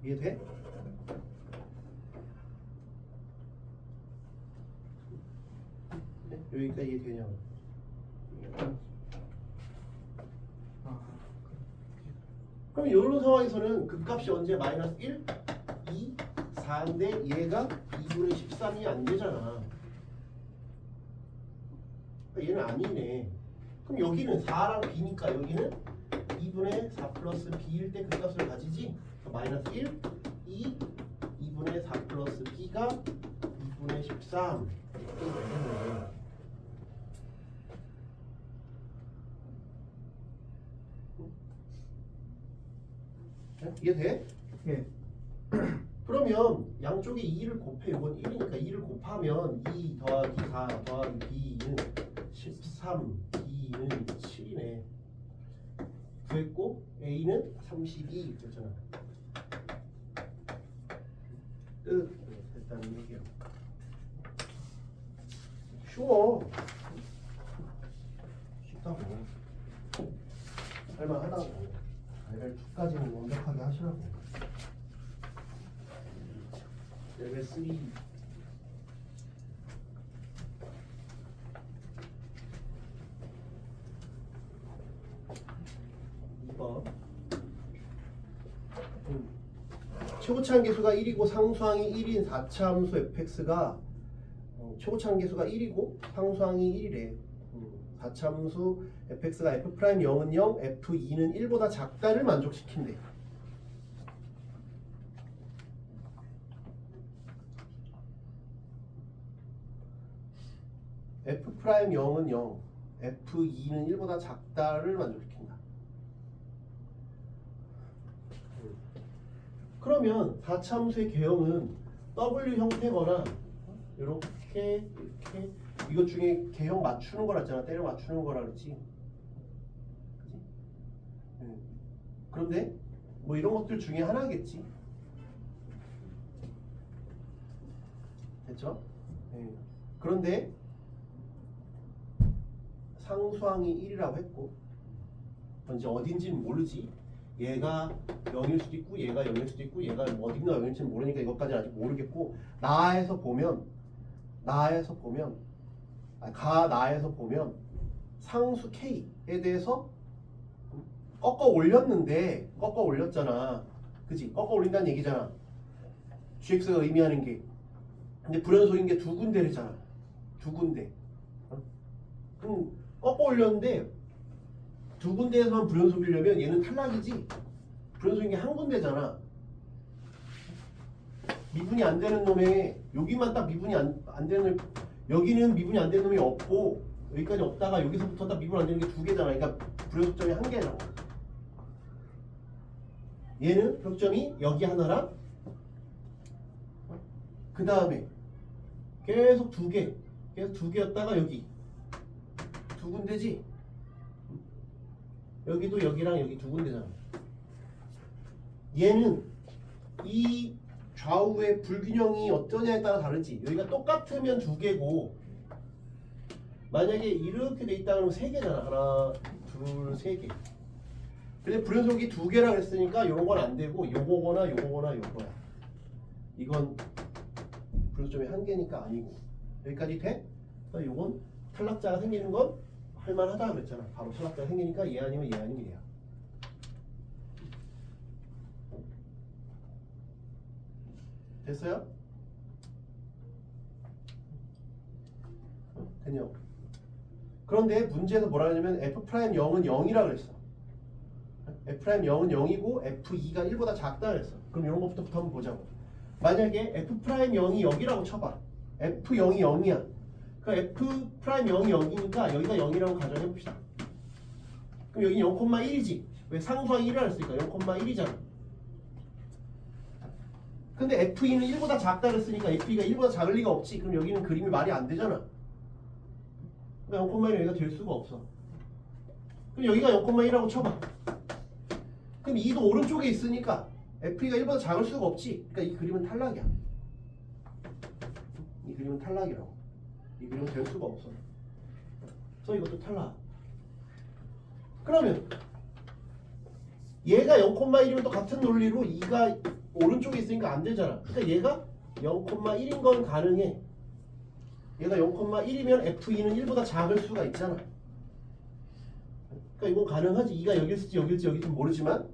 Speaker 1: 이해돼? 네? 여기까지 이해되냐고. 그럼 이런 상황에서는 극값이 언제 마이너스 1, 2, 4인데 얘가 2분의 13이 안 되잖아. 그러니까 얘는 아니네. 그럼 여기는 4랑 b니까 여기는 2분의 4 플러스 b일 때 극값을 가지지. 마이너스 1, 2, 2분의 4 플러스 b가 2분의 13 이렇게 되겠네. 이해돼?
Speaker 2: 예.
Speaker 1: 그러면 양쪽에 2를 곱해. 이건 1이니까 2를 곱하면 2 더하기 4 더하기 B는 13, B는 7이네. 구했고 A는 32 그랬잖아. 끝. 됐다는 얘기야. 쉬워. 쉽다고. 할만하다고. 레벨 2까지는 완벽하게 하시라고. 레벨 3. 2번. 최고치 한계수가 1이고 상수항이 1인 4차함수 fx가 최고치 한계수가 1이고 상수항이 1이래. 4차함수 fx가 f'0은 0, f2는 1보다 작다를 만족시킨대. f'0은 0, f2는 1보다 작다를 만족시킨다. 그러면 4차함수의 개형은 W 형태거나 이렇게 이것 중에 개형 맞추는 거라 했잖아. 때려 맞추는 거라 그랬지. 그치? 그런데 뭐 이런 것들 중에 하나겠지. 됐죠? 그런데 상수항이 1이라고 했고 이제 어딘지는 모르지. 얘가 0일 수도 있고 얘가 0일 수도 있고 얘가 어딘가 0일지는 모르니까 이것까지는 아직 모르겠고 나에서 보면 상수 K에 대해서 꺾어 올렸잖아. 그치? 꺾어 올린다는 얘기잖아. GX가 의미하는 게. 근데 불연속인 게 두 군데래잖아. 두 군데. 그럼 꺾어 올렸는데 두 군데에서만 불연속이려면 얘는 탈락이지. 불연속인 게 한 군데잖아. 미분이 안 되는 놈에 여기만 딱 미분이 안 되는, 여기는 미분이 안 되는 놈이 없고 여기까지 없다가 여기서부터 딱 미분 안 되는 게 두 개잖아. 그러니까 불연속점이 한 개잖아. 얘는 불연속점이 여기 하나랑 그 다음에 계속 두 개였다가 여기 두 군데지. 여기도 여기랑 여기 두 군데잖아. 얘는 이 좌우의 불균형이 어떠냐에 따라 다르지. 여기가 똑같으면 두 개고 만약에 이렇게 돼 있다 그러면 세 개잖아. 하나, 둘, 세 개. 근데 불연속이 두 개라 그랬으니까 이런 건 안 되고 요거거나 요거거나 요거야. 이건 불연속점이 한 개니까 아니고. 여기까지 돼? 요건 탈락자가 생기는 건 할만하다 그랬잖아. 바로 탈락자가 생기니까 얘 아니면 얘 아니면 얘야. 됐어요? 됐냐? 그런데 문제에서 뭐라 하냐면 F'0은 0이라 그랬어. F'0은 0이고 F2가 1보다 작다 그랬어. 그럼 이런 것부터 한번 보자고. 만약에 F'0이 여기라고 쳐봐. F0이 0이야. 그 F'0이 0이니까 여기가 0이라고 가정해봅시다. 그럼 여기 0,1이지. 왜 상수항이 1이라 했으니까 0,1이잖아. 근데 F2는 1보다 작다 그랬으니까 F2가 1보다 작을 리가 없지. 그럼 여기는 그림이 말이 안 되잖아. 그러니까 0,1이 여기가 될 수가 없어. 그럼 여기가 0,1이라고 쳐봐. 그럼 2도 오른쪽에 있으니까 F2가 1보다 작을 수가 없지. 그러니까 이 그림은 탈락이야. 이 그림은 탈락이라고. 이 그림은 될 수가 없어. 그래서 이것도 탈락. 그러면 얘가 0,1이면 또 같은 논리로 2가 오른쪽에 있으니까 안 되잖아. 그러니까 얘가 0,1인 건 가능해. 얘가 0,1이면 F2는 1보다 작을 수가 있잖아. 그러니까 이건 가능하지. 2가 여길지 모르지만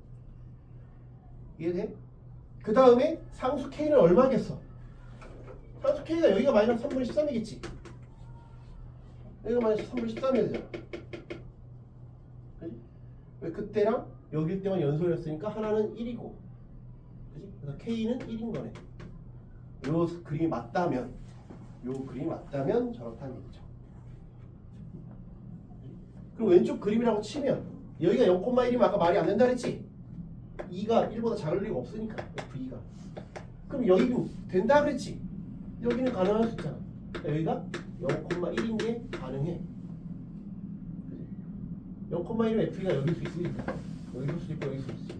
Speaker 1: 이해돼? 그 다음에 상수 K는 얼마겠어? 상수 K가 여기가 마이너스 3분의 13이겠지. 여기가 마이너스 3분의 13이어야 되잖아. 그치? 왜 그때랑 여길 때만 연속이었으니까 하나는 1이고, 그치? 그래서 K는 1인 거네. 요 그림이 맞다면 저렇다는 얘기죠. 그럼 왼쪽 그림이라고 치면 여기가 0,1이면 아까 말이 안 된다 그랬지? 2가 1보다 작을 리가 없으니까 F2가. 그럼 여기는 된다 그랬지. 여기는 가능할 수 있잖아. 여기가 0,1인 게 가능해. 0,1은 F2가 여기일 수 있으니까. 여기일 수 있고 여기일 수 있어.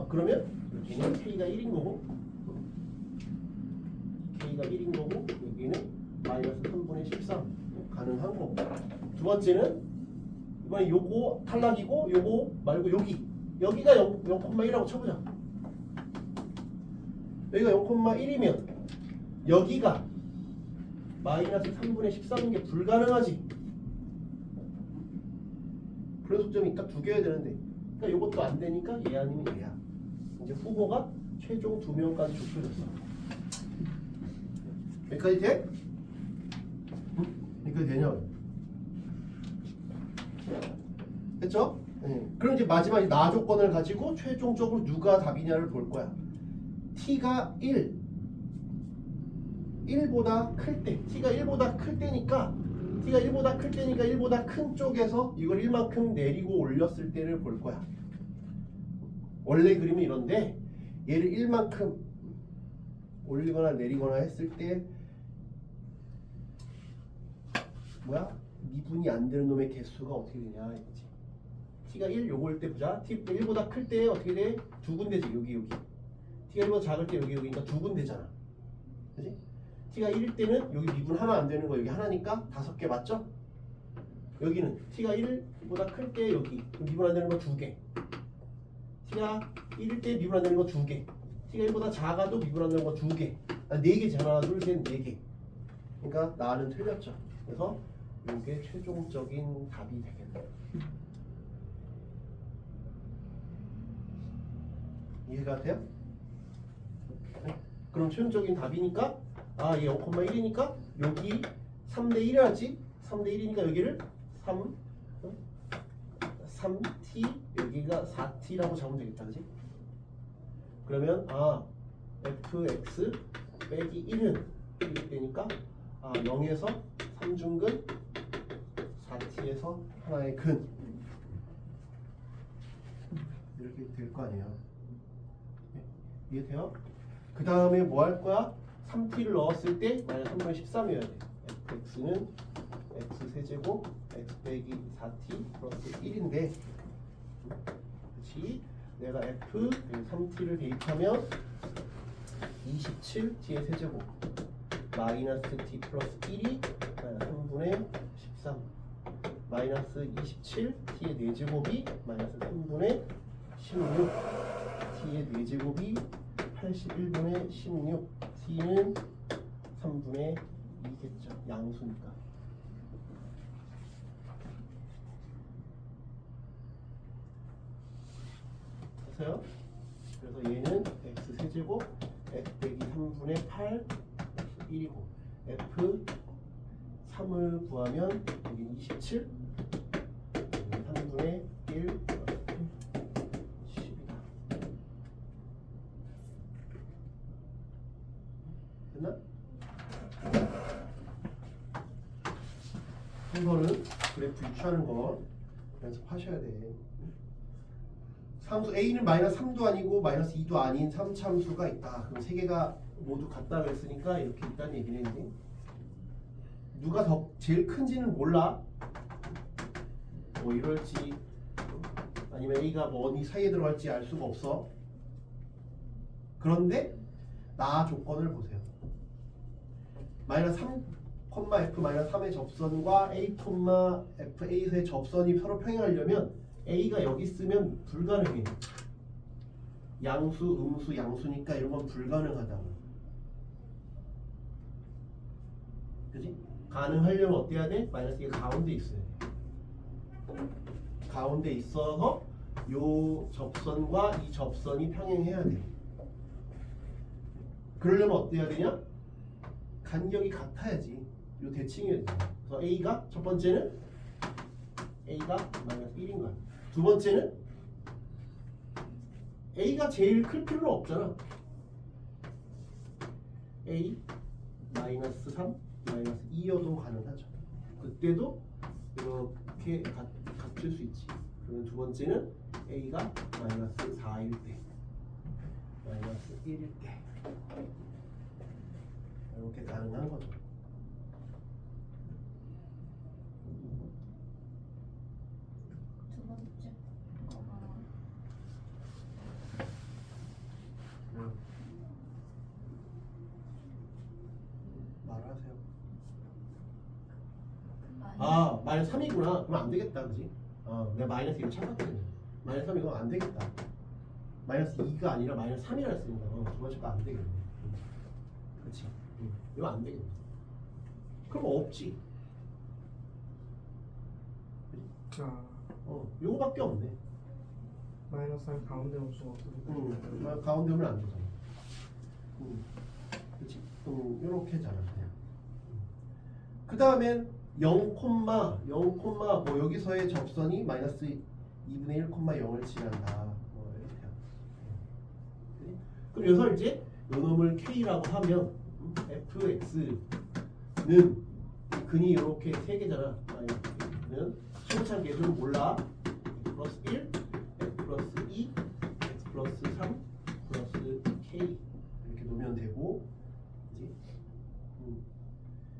Speaker 1: 그러면 여기는 K가 1인 거고 K가 1인 거고 여기는 마이너스 3분의 13 가능한 거고. 두 번째는 이번에 요거 탈락이고 요거 말고 여기가 0,1이라고 쳐보자. 여기가 0,1이면 여기가 마이너스 3분의 13인 게 불가능하지. 그런 속점이 딱 두 개여야 되는데 그러니까 요것도 안 되니까 얘 아니면 얘야. 이제 후보가 최종 2명까지 좁혀졌어. 여기까지 돼? 응? 여기까지 되냐? 됐죠? 네. 그럼 이제 마지막에 나 조건을 가지고 최종적으로 누가 답이냐를 볼 거야. t가 1보다 클 때, t가 1보다 클 때니까 t가 1보다 클 때니까 1보다 큰 쪽에서 이걸 1만큼 내리고 올렸을 때를 볼 거야. 원래 그림은 이런데 얘를 1만큼 올리거나 내리거나 했을 때 미분이 안 되는 놈의 개수가 어떻게 되냐 이거지. t가 1 요거일 때 보자. t가 1보다 클 때 어떻게 돼? 두 군데지. 여기 t가 1보다 작을 때 여기니까 두 군데잖아. 그지? t가 1일 때는 여기 미분 하나 안 되는 거 여기 하나니까 5개 맞죠? 여기는 t가 1보다 클 때 여기 미분 안 되는 거 2개. t가 1일 때 미분 안 되는 거 2개. t가 1보다 작아도 미분 안 되는 거 2개. 4개지. 하나 둘 셋 4개. 그러니까 나는 틀렸죠. 그래서 이게 최종적인 답이 되겠네. 이해가 돼요? 네. 그럼 최종적인 답이니까 얘 0,1이니까 여기 3대 1이라지. 3대 1이니까 여기를 3t 여기가 4t라고 잡으면 되겠다. 그지? 그러면 fx 빼기 1은 이렇게 되니까 0에서 3중근 4t에서 하나의 근 이렇게 될 거 아니에요. 네? 이해돼요? 그 다음에 뭐 할 거야? 3t를 넣었을 때 마이너스 3분의 13이어야 돼. fx는 x세제곱 x 빼기 4t 플러스 1인데 그렇지? 내가 f 3t를 대입하면 27t의 세제곱 마이너스 t 플러스 1이 3분의 13 마이너스 27t의 4제곱이 마이너스 3분의 16 t의 4제곱이 81분의 16 t는 3분의 2겠죠. 양수니까. 됐어요? 그래서 얘는 x세제곱 x 빼기 3분의 8 1이고 f 3을 구하면 여기 27 3분의 1 10이다. 됐나? 이거는 그래프 유추하는 거 연습하셔야 돼. 상수 a는 마이너스 3도 아니고 마이너스 2도 아닌 3참수가 있다. 그럼 세 개가 모두 같다고 했으니까 이렇게 있다는 얘기는 이제 누가 더 제일 큰지는 몰라. 뭐 이럴지 아니면 a가 뭐 어디 사이에 들어갈지 알 수가 없어. 그런데 나 조건을 보세요. 마이너스 3, f 마이너스 3의 접선과 a, fA에서의 접선이 서로 평행하려면 a가 여기 있으면 불가능해. 양수, 음수, 양수니까 이런 건 불가능하다고. 그지? 가능하려면 어때야 돼? 마이너스 2가 가운데 있어야 돼. 가운데 있어서 요 접선과 이 접선이 평행해야 돼. 그러려면 어때야 되냐? 간격이 같아야지. 요 대칭이어야 돼. 그래서 a가 첫 번째는 a가 마이너스 1인 거야. 두 번째는 a가 제일 클 필요는 없잖아. a 마이너스 3 마이너스 2여도 가능하죠. 그때도 이렇게 갖출 수 있지. 그러면 두 번째는 A가 마이너스 4일 때, 마이너스 1일 때 이렇게 가능한 거죠.
Speaker 4: 두 번째 거가
Speaker 1: 말하세요.
Speaker 4: 많이
Speaker 1: 아, 마이너스 3이구나. 그럼 안 되겠다, 그지? 내가 마이너스 1을 착각했네. 마이너스 3이면 안 되겠다. 마이너스 2가 아니라 마이너스 3이라 했으니까 두 번째 거 안 되겠네. 그렇지? 이거 안 되겠네. 그럼 없지.
Speaker 2: 아,
Speaker 1: 요거밖에 없네.
Speaker 2: 마이너스 3 가운데 올 수가 없어.
Speaker 1: 가운데 오면 안 되잖아. 그렇지? 요렇게잖아. 그냥. 그 다음엔 0, 뭐 여기서의 접선이 마이너스 2분의 1, 0을 지난다. 뭐 이렇게. 그럼 여기서 이제 요 놈을 K라고 하면 fx는 근이 이렇게 세 개잖아. 는 시험창 계수는 몰라. x 플러스 1, x 플러스 2, x 플러스 3, 플러스 k 이렇게 놓으면 되고, 그지?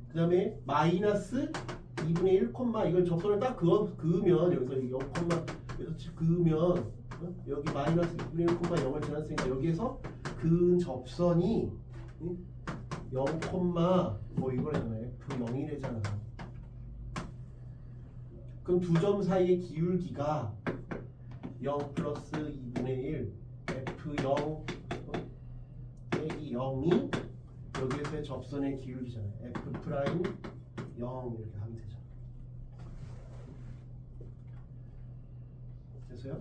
Speaker 1: 그 다음에 마이너스 2분의 1, 이걸 접선을 딱 그으면 여기서 0, 여기서 그으면 여기 마이너스 2분의 1, 0을 지났으니까 여기에서 그 접선이 0, 뭐 이거래잖아요. f0이래잖아. 그럼 두 점 사이의 기울기가 0 플러스 2분의 1 f0 빼기 0이 여기에서의 접선의 기울기잖아요. f 프라임 0 이렇게 하면 되죠. 됐어요?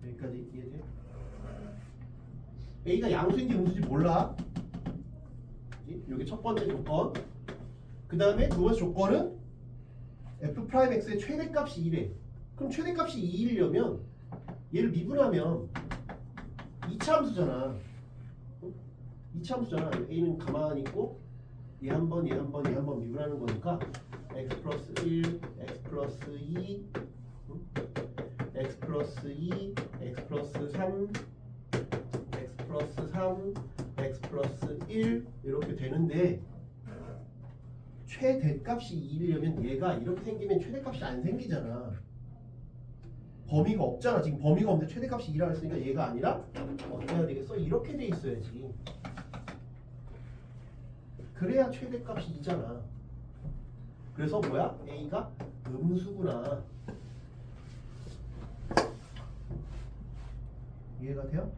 Speaker 1: 여기까지 이해돼? A가 양수인지 음수인지 몰라. 이게 첫 번째 조건. 그 다음에 두 번째 조건은 f'x의 최대값이 2래. 그럼 최대값이 2이려면 얘를 미분하면 2차 함수잖아. 2차 함수잖아. A는 가만히 있고 얘 한 번, 얘 한 번, 얘 한 번 미분하는 거니까 x 플러스 1, x 플러스 2, x 플러스 2, x 플러스 3, x 플러스 3, x 플러스 1 이렇게 되는데 최대값이 2이려면 얘가 이렇게 생기면 최대값이 안 생기잖아. 범위가 없잖아. 지금 범위가 없는데 최대값이 2라고 했으니까 얘가 아니라 어떻게 해야 되겠어? 이렇게 돼 있어야지. 그래야 최대값이 2잖아. 그래서 뭐야? A가 음수구나. 이해가 돼요?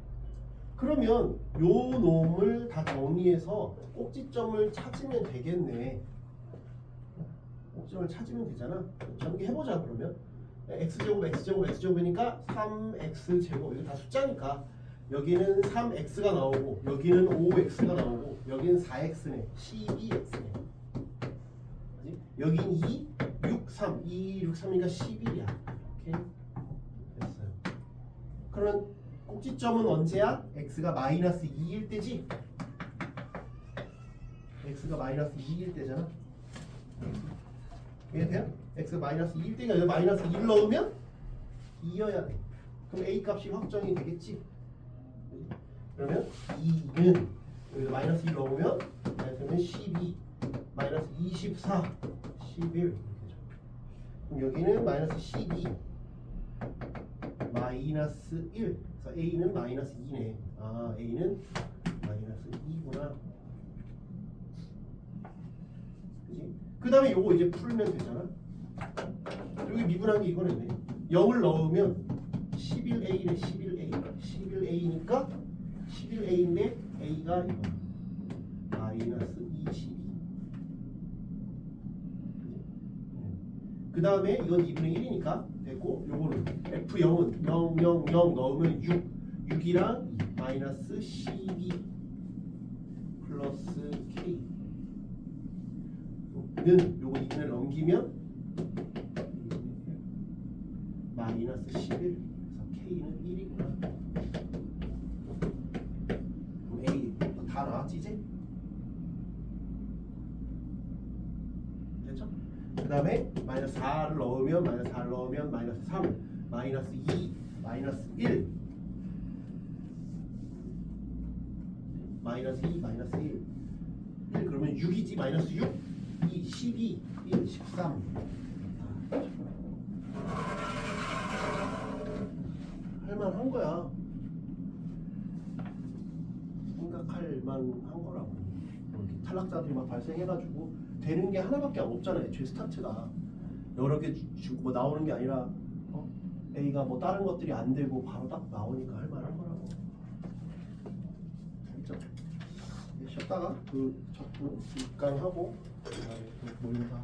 Speaker 1: 그러면 요 놈을 다 정리해서 꼭지점을 찾으면 되겠네. 꼭지점을 찾으면 되잖아. 전개해보자 그러면. x제곱, x제곱, x제곱이니까 3x제곱. 이거 다 숫자니까 여기는 3x가 나오고 여기는 5x가 나오고 여기는 4x네. 12x네. 여긴 2, 6, 3. 2, 6, 3이니까 11이야. 오케이? 됐어요. 그러면 꼭지점은 언제야? x가 마이너스 2일 때지? x가 마이너스 2일 때잖아. 이해돼요? x가 마이너스 2일 때가 여기 마이너스 1 넣으면 2여야 돼. 그럼 a 값이 확정이 되겠지? 그러면 2는 여기다 마이너스 1 넣으면 그러면 12 마이너스 24 11 이렇게 되죠. 그럼 여기는 마이너스 12 마이너스 1 그래서 a는 마이너스 2네. 아 a는 마이너스 2구나. 그치? 그 다음에 요거 이제 풀면 되잖아. 여기 미분한 게 이거네. 0을 넣으면 11a래. 11a 11a니까 11a인데 a가 이거 마이너스 22. 그 다음에 이건 2분의 1이니까 됐고 요거는 f0은 0, 0, 0 넣으면 6 6이랑 2 마이너스 12 플러스 k 는 요거 2분의 넘기면 마이너스 11 그래서 k는 1이구나. 그럼 a 다 나왔지 이제? 됐죠? 그 그 다음에 마이너스 4를 넣으면 마이너스 4를 넣으면 마이너스 3, 마이너스 2, 마이너스 1, 마이너스 2, 마이너스 1, 1 그러면 6이지 마이너스 6, 2, 12, 1, 13. 할만한 거야. 생각할 만한 거라고. 이렇게 탈락자들이 막 발생해가지고 되는 게 하나밖에 없잖아요. 애초에 스타트가 여러 개 주고 뭐 나오는 게 아니라 A가 뭐 다른 것들이 안 되고 바로 딱 나오니까 할 만한 거라고. 알죠? 쉬었다가 그 적고 입강하고 그다음에 그 모의고사